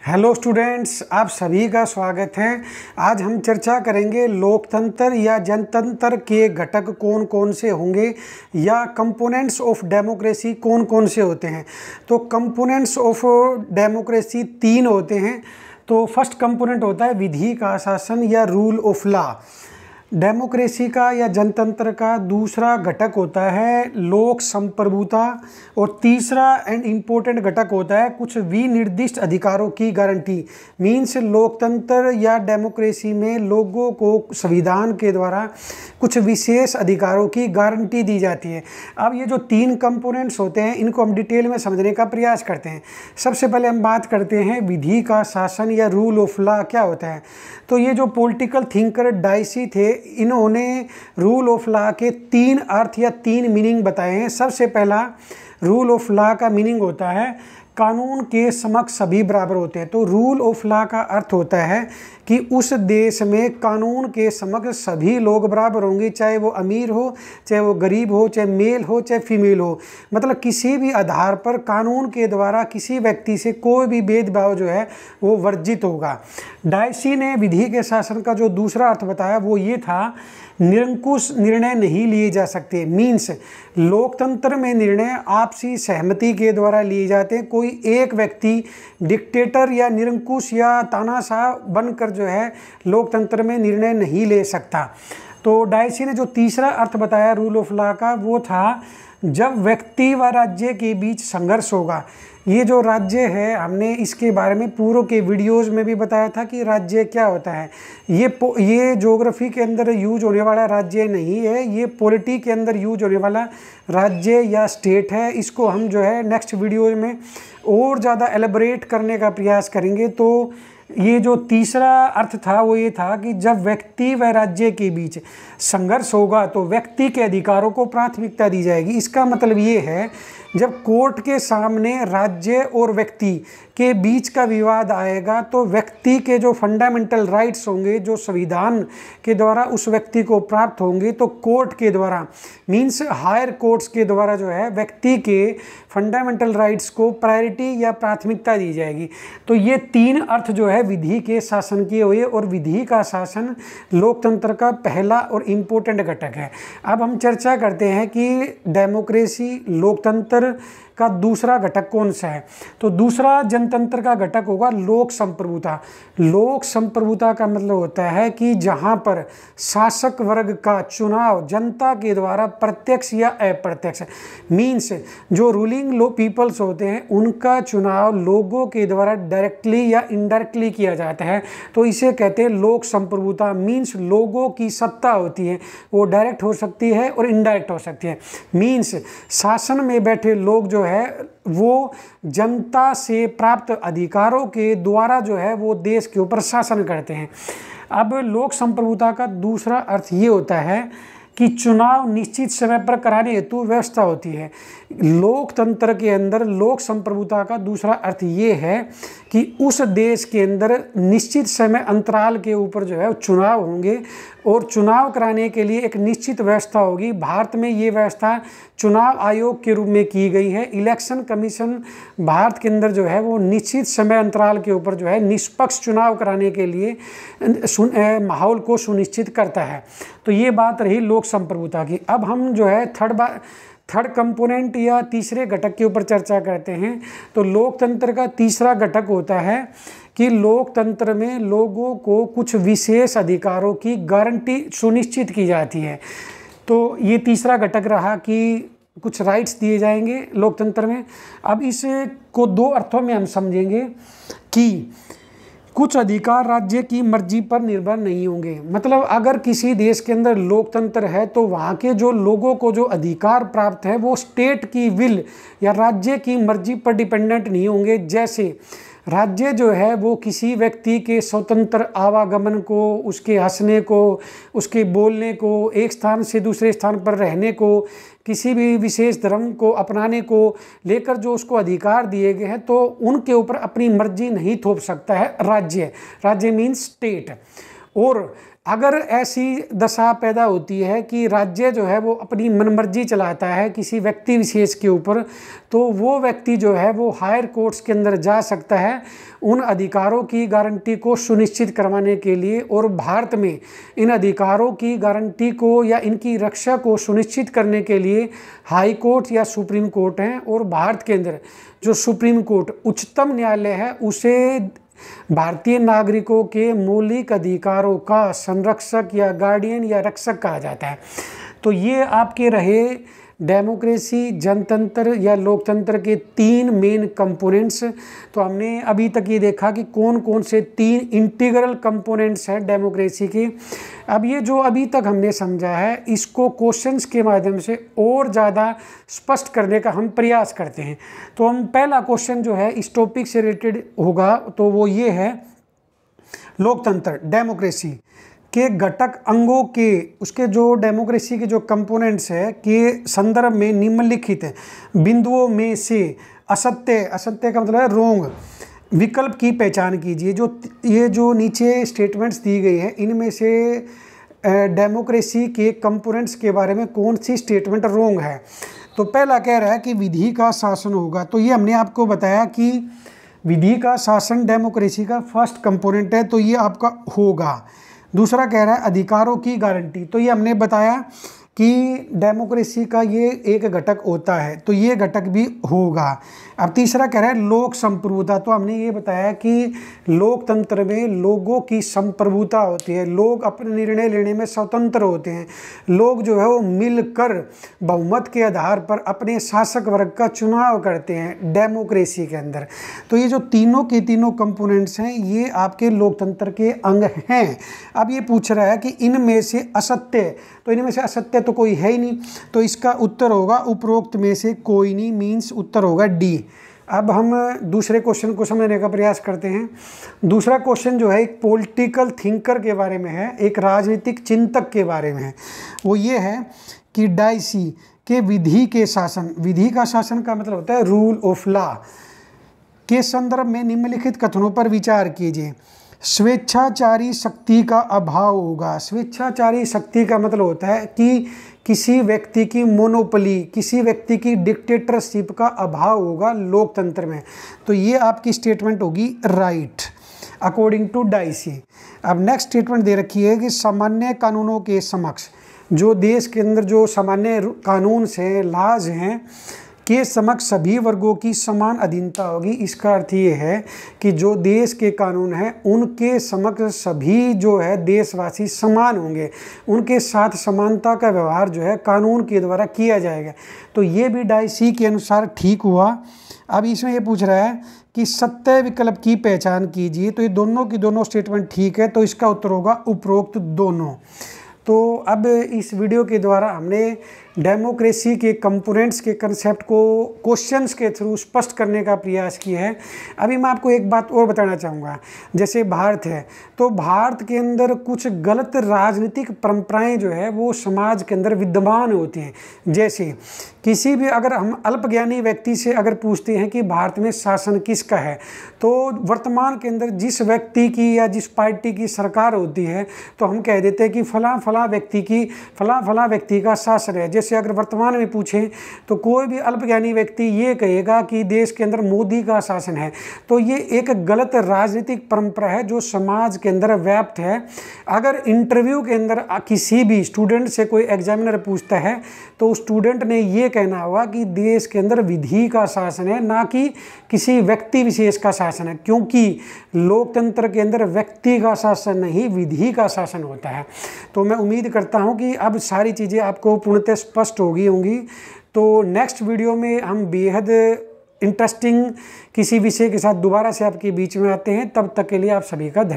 Hello students, आप सभी का स्वागत है। आज हम चर्चा करेंगे लोकतंत्र या जनतंत्र के घटक कौन कौन से होंगे या कंपोनेंट्स ऑफ डेमोक्रेसी कौन कौन से होते हैं। तो कंपोनेंट्स ऑफ डेमोक्रेसी 3 होते हैं। तो फर्स्ट कंपोनेंट होता है विधि का शासन या रूल ऑफ लॉ। डेमोक्रेसी का या जनतंत्र का दूसरा घटक होता है लोक संप्रभुता और तीसरा एंड इम्पोर्टेंट घटक होता है कुछ विनिर्दिष्ट अधिकारों की गारंटी। मीन्स लोकतंत्र या डेमोक्रेसी में लोगों को संविधान के द्वारा कुछ विशेष अधिकारों की गारंटी दी जाती है। अब ये जो 3 कंपोनेंट्स होते हैं इनको हम डिटेल में समझने का प्रयास करते हैं। सबसे पहले हम बात करते हैं विधि का शासन या रूल ऑफ लॉ क्या होता है। तो ये जो पॉलिटिकल थिंकर डाइसी थे, इन्होंने रूल ऑफ लॉ के 3 अर्थ या 3 मीनिंग बताए हैं। सबसे पहला रूल ऑफ लॉ का मीनिंग होता है कानून के समक्ष सभी बराबर होते हैं। तो रूल ऑफ लॉ का अर्थ होता है कि उस देश में कानून के समक्ष सभी लोग बराबर होंगे, चाहे वो अमीर हो, चाहे वो गरीब हो, चाहे मेल हो, चाहे फीमेल हो। मतलब किसी भी आधार पर कानून के द्वारा किसी व्यक्ति से कोई भी भेदभाव जो है वो वर्जित होगा। डाइसी ने विधि के शासन का जो दूसरा अर्थ बताया वो ये था निरंकुश निर्णय नहीं लिए जा सकते। मीन्स लोकतंत्र में निर्णय आपसी सहमति के द्वारा लिए जाते हैं। कोई एक व्यक्ति डिक्टेटर या निरंकुश या तानाशाह बनकर जो है लोकतंत्र में निर्णय नहीं ले सकता। तो डाइसी ने जो तीसरा अर्थ बताया रूल ऑफ लॉ का वो था जब व्यक्ति व राज्य के बीच संघर्ष होगा। ये जो राज्य है हमने इसके बारे में पूर्व के वीडियोज़ में भी बताया था कि राज्य क्या होता है। ये ज्योग्राफी के अंदर यूज होने वाला राज्य नहीं है, ये पॉलिटी के अंदर यूज होने वाला राज्य या स्टेट है। इसको हम जो है नेक्स्ट वीडियो में और ज़्यादा एलेबोरेट करने का प्रयास करेंगे। तो ये जो तीसरा अर्थ था वो ये था कि जब व्यक्ति व राज्य के बीच संघर्ष होगा तो व्यक्ति के अधिकारों को प्राथमिकता दी जाएगी। इसका मतलब ये है जब कोर्ट के सामने राज्य और व्यक्ति के बीच का विवाद आएगा तो व्यक्ति के जो फंडामेंटल राइट्स होंगे, जो संविधान के द्वारा उस व्यक्ति को प्राप्त होंगे, तो कोर्ट के द्वारा मीन्स हायर कोर्ट्स के द्वारा जो है व्यक्ति के फंडामेंटल राइट्स को प्रायोरिटी या प्राथमिकता दी जाएगी। तो ये 3 अर्थ जो है विधि के शासन के हुए और विधि का शासन लोकतंत्र का पहला और इम्पोर्टेंट घटक है। अब हम चर्चा करते हैं कि डेमोक्रेसी लोकतंत्र का दूसरा घटक कौन सा है। तो दूसरा जनतंत्र का घटक होगा लोक संप्रभुता। लोक संप्रभुता का मतलब होता है कि जहां पर शासक वर्ग का चुनाव जनता के द्वारा प्रत्यक्ष या अप्रत्यक्ष, मीन्स जो रूलिंग पीपल्स होते हैं उनका चुनाव लोगों के द्वारा डायरेक्टली या इनडायरेक्टली किया जाता है। तो इसे कहते हैं लोक संप्रभुता। मीन्स लोगों की सत्ता होती है, वो डायरेक्ट हो सकती है और इनडायरेक्ट हो सकती है। मीन्स शासन में बैठे लोग जो है वो जनता से प्राप्त अधिकारों के द्वारा जो है वो देश के ऊपर शासन करते हैं। अब लोक संप्रभुता का दूसरा अर्थ ये होता है कि चुनाव निश्चित समय पर कराने हेतु व्यवस्था होती है। लोकतंत्र के अंदर लोक संप्रभुता का दूसरा अर्थ ये है कि उस देश के अंदर निश्चित समय अंतराल के ऊपर जो है चुनाव होंगे और चुनाव कराने के लिए एक निश्चित व्यवस्था होगी। भारत में ये व्यवस्था चुनाव आयोग के रूप में की गई है। इलेक्शन कमीशन भारत के अंदर जो है वो निश्चित समय अंतराल के ऊपर जो है निष्पक्ष चुनाव कराने के लिए माहौल को सुनिश्चित करता है। तो ये बात रही लोक संप्रभुता की। अब हम जो है थर्ड कंपोनेंट या तीसरे घटक के ऊपर चर्चा करते हैं। तो लोकतंत्र का तीसरा घटक होता है कि लोकतंत्र में लोगों को कुछ विशेष अधिकारों की गारंटी सुनिश्चित की जाती है। तो ये तीसरा घटक रहा कि कुछ राइट्स दिए जाएंगे लोकतंत्र में। अब इसे को 2 अर्थों में हम समझेंगे कि कुछ अधिकार राज्य की मर्जी पर निर्भर नहीं होंगे। मतलब अगर किसी देश के अंदर लोकतंत्र है तो वहाँ के जो लोगों को जो अधिकार प्राप्त है वो स्टेट की विल या राज्य की मर्जी पर डिपेंडेंट नहीं होंगे। जैसे राज्य जो है वो किसी व्यक्ति के स्वतंत्र आवागमन को, उसके हंसने को, उसके बोलने को, एक स्थान से दूसरे स्थान पर रहने को, किसी भी विशेष धर्म को अपनाने को लेकर जो उसको अधिकार दिए गए हैं तो उनके ऊपर अपनी मर्जी नहीं थोप सकता है राज्य। राज्य मीन्स स्टेट। और अगर ऐसी दशा पैदा होती है कि राज्य जो है वो अपनी मनमर्जी चलाता है किसी व्यक्ति विशेष के ऊपर, तो वो व्यक्ति जो है वो हायर कोर्ट्स के अंदर जा सकता है उन अधिकारों की गारंटी को सुनिश्चित करवाने के लिए। और भारत में इन अधिकारों की गारंटी को या इनकी रक्षा को सुनिश्चित करने के लिए हाई कोर्ट या सुप्रीम कोर्ट हैं। और भारत के अंदर जो सुप्रीम कोर्ट उच्चतम न्यायालय है उसे भारतीय नागरिकों के मौलिक अधिकारों का संरक्षक या गार्डियन या रक्षक कहा जाता है। तो ये आपके रहे डेमोक्रेसी, जनतंत्र या लोकतंत्र के 3 मेन कंपोनेंट्स। तो हमने अभी तक ये देखा कि कौन कौन से 3 इंटीग्रल कंपोनेंट्स हैं डेमोक्रेसी के। अब ये जो अभी तक हमने समझा है इसको क्वेश्चंस के माध्यम से और ज़्यादा स्पष्ट करने का हम प्रयास करते हैं। तो हम पहला क्वेश्चन जो है इस टॉपिक से रिलेटेड होगा, तो वो ये है लोकतंत्र डेमोक्रेसी के घटक अंगों के उसके जो डेमोक्रेसी के जो कंपोनेंट्स है के संदर्भ में निम्नलिखित बिंदुओं में से असत्य, असत्य का मतलब है रोंग, विकल्प की पहचान कीजिए। ये जो नीचे स्टेटमेंट्स दी गई है इनमें से डेमोक्रेसी के कंपोनेंट्स के बारे में कौन सी स्टेटमेंट रोंग है। तो पहला कह रहा है कि विधि का शासन होगा। तो ये हमने आपको बताया कि विधि का शासन डेमोक्रेसी का फर्स्ट कंपोनेंट है, तो ये आपका होगा। दूसरा कह रहा है अधिकारों की गारंटी, तो ये हमने बताया कि डेमोक्रेसी का ये एक घटक होता है, तो ये घटक भी होगा। अब तीसरा कह रहा है लोक संप्रभुता, तो हमने ये बताया कि लोकतंत्र में लोगों की संप्रभुता होती है, लोग अपने निर्णय लेने में स्वतंत्र होते हैं, लोग जो है वो मिलकर बहुमत के आधार पर अपने शासक वर्ग का चुनाव करते हैं डेमोक्रेसी के अंदर। तो ये जो तीनों के तीनों कंपोनेंट्स हैं ये आपके लोकतंत्र के अंग हैं। अब ये पूछ रहा है कि इनमें से असत्य, तो इनमें से असत्य तो कोई है ही नहीं, तो इसका उत्तर होगा उपरोक्त में से कोई नहीं, मीन्स उत्तर होगा डी। अब हम दूसरे क्वेश्चन को समझने का प्रयास करते हैं। दूसरा क्वेश्चन जो है एक पॉलिटिकल थिंकर के बारे में है, एक राजनीतिक चिंतक के बारे में है। वो ये है कि डायसी के विधि के शासन, विधि का शासन का मतलब होता है रूल ऑफ लॉ, के संदर्भ में निम्नलिखित कथनों पर विचार कीजिए। स्वेच्छाचारी शक्ति का अभाव होगा। स्वेच्छाचारी शक्ति का मतलब होता है कि किसी व्यक्ति की मोनोपोली, किसी व्यक्ति की डिक्टेटरशिप का अभाव होगा लोकतंत्र में। तो ये आपकी स्टेटमेंट होगी राइट अकॉर्डिंग टू डायसी। अब नेक्स्ट स्टेटमेंट दे रखी है कि सामान्य कानूनों के समक्ष, जो देश के अंदर जो सामान्य कानून से लाज हैं के समक्ष सभी वर्गों की समान अधीनता होगी। इसका अर्थ ये है कि जो देश के कानून हैं उनके समक्ष सभी जो है देशवासी समान होंगे, उनके साथ समानता का व्यवहार जो है कानून के द्वारा किया जाएगा। तो ये भी डायसी के अनुसार ठीक हुआ। अब इसमें ये पूछ रहा है कि सत्य विकल्प की पहचान कीजिए। तो ये दोनों की दोनों स्टेटमेंट ठीक है, तो इसका उत्तर होगा उपरोक्त दोनों। तो अब इस वीडियो के द्वारा हमने डेमोक्रेसी के कंपोनेंट्स के कंसेप्ट को क्वेश्चंस के थ्रू स्पष्ट करने का प्रयास किया है। अभी मैं आपको एक बात और बताना चाहूँगा। जैसे भारत है, तो भारत के अंदर कुछ गलत राजनीतिक परंपराएं जो है वो समाज के अंदर विद्यमान होती हैं। जैसे किसी भी अगर हम अल्पज्ञानी व्यक्ति से अगर पूछते हैं कि भारत में शासन किसका है, तो वर्तमान के अंदर जिस व्यक्ति की या जिस पार्टी की सरकार होती है तो हम कह देते हैं कि फलां फलां व्यक्ति का शासन है। जैसे अगर वर्तमान में पूछें तो कोई भी अल्पज्ञानी व्यक्ति ये कहेगा कि देश के अंदर मोदी का शासन है। तो ये एक गलत राजनीतिक परंपरा है जो समाज के अंदर व्याप्त है। अगर इंटरव्यू के अंदर किसी भी स्टूडेंट से कोई एग्जामिनर पूछता है तो उस स्टूडेंट ने ये कहना होगा कि देश के अंदर विधि का शासन है, ना कि किसी व्यक्ति विशेष का शासन है, क्योंकि लोकतंत्र के अंदर व्यक्ति का शासन नहीं विधि का शासन होता है। तो मैं उम्मीद करता हूं कि अब सारी चीज़ें आपको पूर्णतः स्पष्ट हो गई होंगी। तो नेक्स्ट वीडियो में हम बेहद इंटरेस्टिंग किसी विषय के साथ दोबारा से आपके बीच में आते हैं। तब तक के लिए आप सभी का धन्यवाद।